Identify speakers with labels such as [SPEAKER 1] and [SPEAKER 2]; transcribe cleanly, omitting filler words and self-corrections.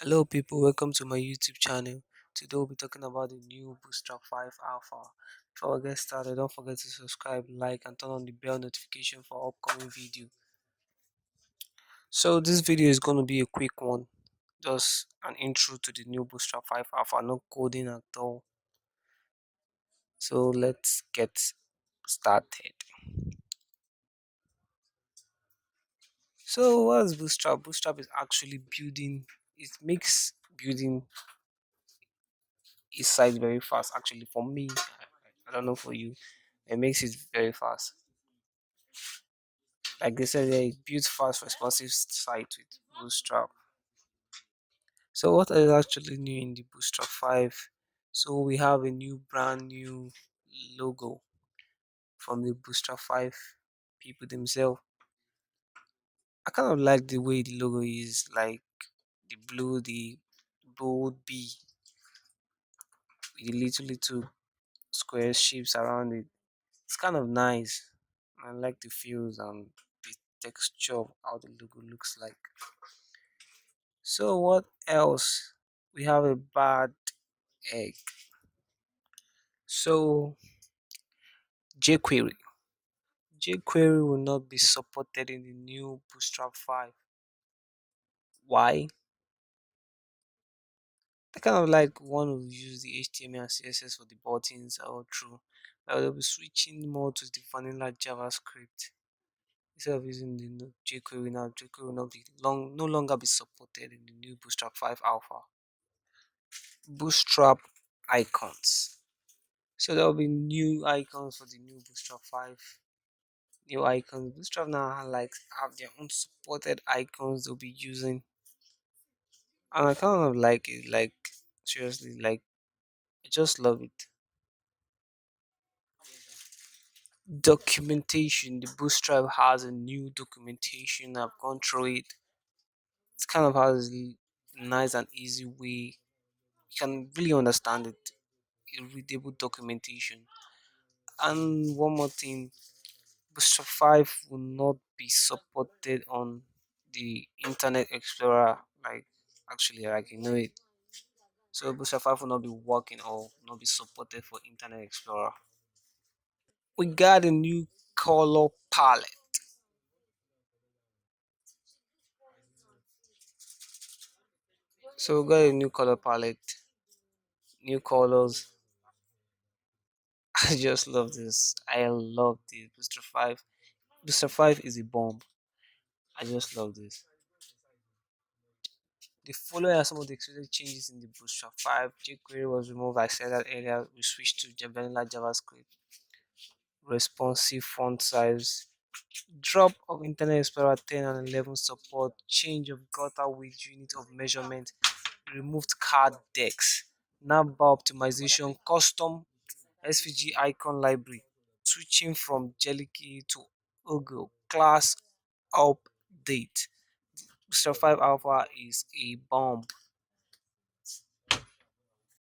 [SPEAKER 1] Hello people, welcome to my YouTube channel. Today we'll be talking about the new Bootstrap 5 Alpha. Before we get started, don't forget to subscribe, like and turn on the bell notification for upcoming video. So this video is going to be a quick one, just an intro to the new Bootstrap 5 Alpha, no coding at all. So let's get started. So what is Bootstrap? Bootstrap is actually building, it makes building a site very fast. Actually for me, I don't know for you. It makes it very fast. Like they said, they built fast, responsive site with Bootstrap. So what is actually new in the Bootstrap 5? So we have a new brand new logo from the Bootstrap 5 people themselves. I kind of like the way the logo is, like the blue, the bold B with the little square shapes around it. It's kind of nice. I like the feels and the texture of how the logo looks like. So what else? We have a bad egg. So jQuery. jQuery will not be supported in the new Bootstrap 5. Why? I kind of like one who use the HTML and CSS for the buttons all through. They'll be switching more to the vanilla JavaScript instead of using the new jQuery now. jQuery will not be no longer be supported in the new Bootstrap 5 Alpha. Bootstrap icons. So there will be new icons for the new Bootstrap 5. New icons. Bootstrap now have their own supported icons they'll be using. And I kind of like it. Like seriously, like I just love it. Documentation. The Bootstrap has a new documentation. I've gone through it. It kind of has a nice and easy way. You can really understand it. A readable documentation. And one more thing, Bootstrap 5 will not be supported on the Internet Explorer. Like it. So Bootstrap 5 will not be working or not be supported for Internet Explorer. We got a new color palette. So we got a new color palette, new colors. I just love this. I love this. Bootstrap 5. Bootstrap 5 is a bomb. I just love this. The following are some of the expected changes in the Bootstrap 5. jQuery was removed. I said that earlier. We switched to vanilla JavaScript. Responsive font size. Drop of Internet Explorer 10 and 11 support. Change of gutter width unit of measurement. Removed card decks. Navbar optimization. Custom SVG icon library. Switching from Jellyky to Ogo. Class update. Bootstrap 5 Alpha is a bomb.